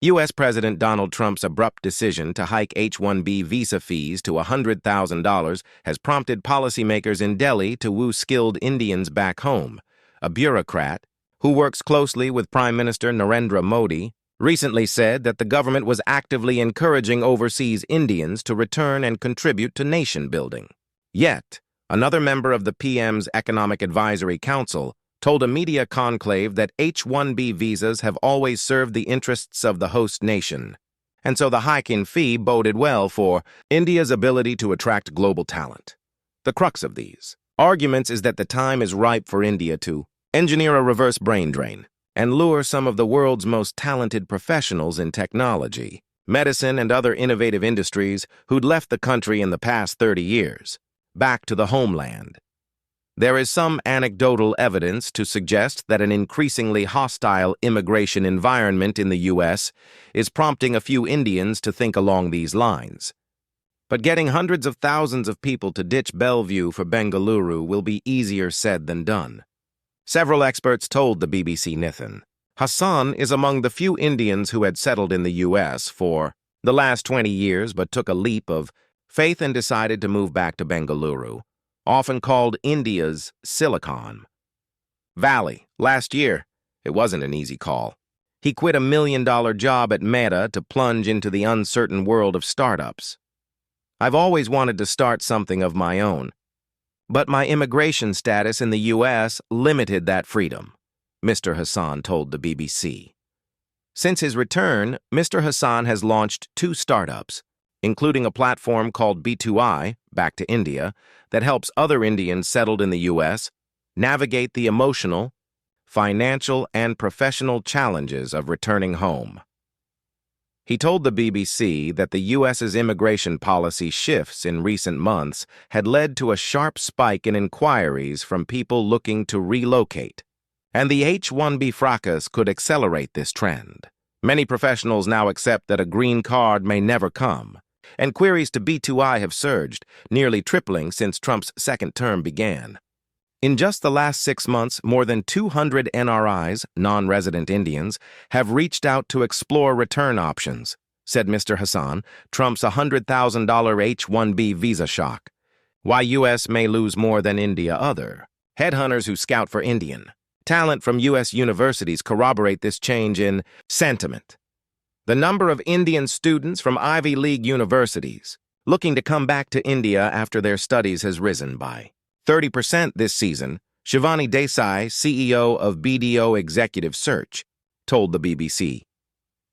U.S. President Donald Trump's abrupt decision to hike H-1B visa fees to $100,000 has prompted policymakers in Delhi to woo skilled Indians back home. A bureaucrat, who works closely with Prime Minister Narendra Modi, recently said that the government was actively encouraging overseas Indians to return and contribute to nation building. Yet, another member of the PM's Economic Advisory Council told a media conclave that H-1B visas have always served the interests of the host nation, and so the hike in fee boded well for India's ability to attract global talent. The crux of these arguments is that the time is ripe for India to engineer a reverse brain drain and lure some of the world's most talented professionals in technology, medicine, and other innovative industries who'd left the country in the past 30 years, back to the homeland. There is some anecdotal evidence to suggest that an increasingly hostile immigration environment in the U.S. is prompting a few Indians to think along these lines. But getting hundreds of thousands of people to ditch Bellevue for Bengaluru will be easier said than done. Several experts told the BBC Nithin. Hassan is among the few Indians who had settled in the U.S. for the last 20 years but took a leap of faith and decided to move back to Bengaluru, often called India's Silicon Valley. Last year, it wasn't an easy call. He quit a $1 million job at Meta to plunge into the uncertain world of startups. I've always wanted to start something of my own, but my immigration status in the U.S. limited that freedom, Mr. Hassan told the BBC. Since his return, Mr. Hassan has launched 2 startups, including a platform called B2I, Back to India, that helps other Indians settled in the U.S. navigate the emotional, financial, and professional challenges of returning home. He told the BBC that the U.S.'s immigration policy shifts in recent months had led to a sharp spike in inquiries from people looking to relocate, and the H-1B fracas could accelerate this trend. Many professionals now accept that a green card may never come, and queries to B2I have surged, nearly tripling since Trump's second term began. In just the last 6 months, more than 200 NRIs, non-resident Indians, have reached out to explore return options, said Mr. Hassan, Trump's $100,000 H-1B visa shock. Why U.S. may lose more than India other. Headhunters who scout for Indian talent from U.S. universities corroborate this change in sentiment. The number of Indian students from Ivy League universities looking to come back to India after their studies has risen by 30% this season, Shivani Desai, CEO of BDO Executive Search, told the BBC.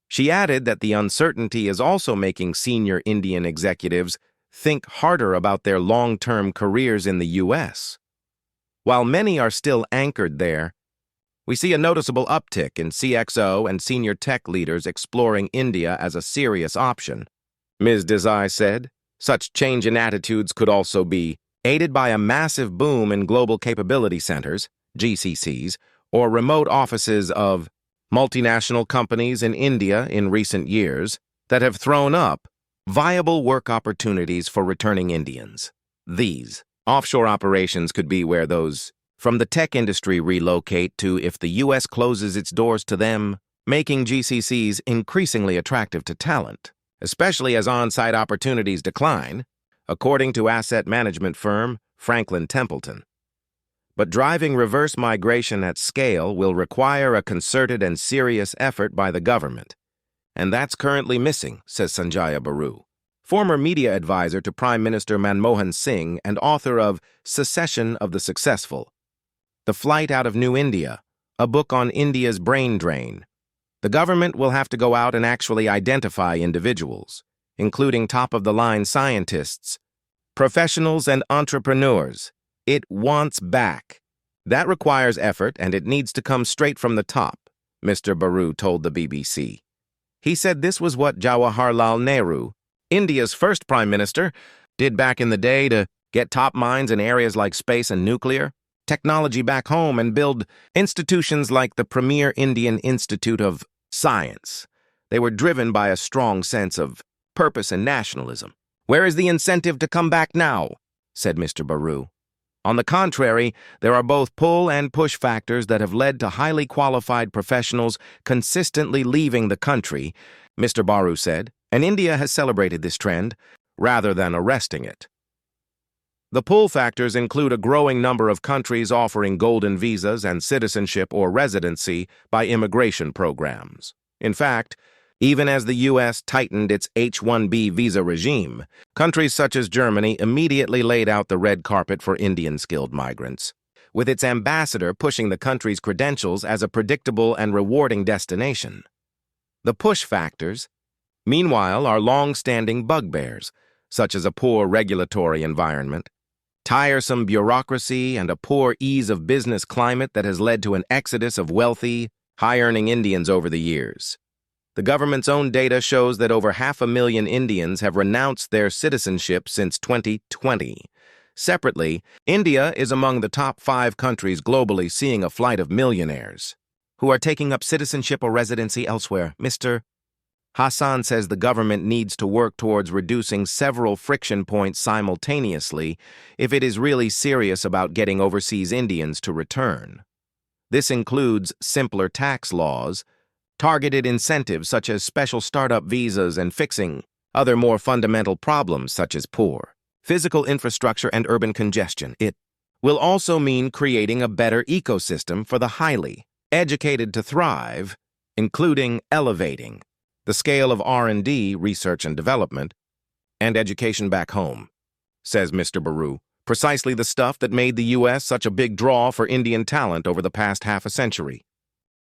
She added that the uncertainty is also making senior Indian executives think harder about their long-term careers in the U.S. While many are still anchored there, we see a noticeable uptick in CXO and senior tech leaders exploring India as a serious option. Ms. Desai said, such change in attitudes could also be aided by a massive boom in global capability centers, GCCs, or remote offices of multinational companies in India in recent years that have thrown up viable work opportunities for returning Indians. These offshore operations could be where those from the tech industry relocate to if the U.S. closes its doors to them, making GCCs increasingly attractive to talent, especially as on-site opportunities decline, according to asset management firm Franklin Templeton. But driving reverse migration at scale will require a concerted and serious effort by the government, and that's currently missing, says Sanjaya Baru, former media advisor to Prime Minister Manmohan Singh and author of Secession of the Successful, The Flight Out of New India, a book on India's brain drain. The government will have to go out and actually identify individuals, including top-of-the-line scientists, professionals, and entrepreneurs, it wants back. That requires effort, and it needs to come straight from the top, Mr. Baru told the BBC. He said this was what Jawaharlal Nehru, India's first prime minister, did back in the day to get top minds in areas like space and nuclear, technology back home, and build institutions like the premier Indian Institute of Science. They were driven by a strong sense of purpose and nationalism. Where is the incentive to come back now? Said Mr. Baru. On the contrary, there are both pull and push factors that have led to highly qualified professionals consistently leaving the country, Mr. Baru said, and India has celebrated this trend rather than arresting it. The pull factors include a growing number of countries offering golden visas and citizenship or residency by immigration programs. In fact, even as the U.S. tightened its H-1B visa regime, countries such as Germany immediately laid out the red carpet for Indian skilled migrants, with its ambassador pushing the country's credentials as a predictable and rewarding destination. The push factors, meanwhile, are long-standing bugbears, such as a poor regulatory environment, tiresome bureaucracy, and a poor ease of business climate that has led to an exodus of wealthy, high-earning Indians over the years. The government's own data shows that over 500,000 Indians have renounced their citizenship since 2020. Separately, India is among the top 5 countries globally seeing a flight of millionaires who are taking up citizenship or residency elsewhere. Mr. Hassan says the government needs to work towards reducing several friction points simultaneously if it is really serious about getting overseas Indians to return. This includes simpler tax laws, targeted incentives such as special startup visas, and fixing other more fundamental problems such as poor physical infrastructure and urban congestion. It will also mean creating a better ecosystem for the highly educated to thrive, including elevating the scale of R&D, research and development, and education back home, says Mr. Baru, precisely the stuff that made the U.S. such a big draw for Indian talent over the past half a century.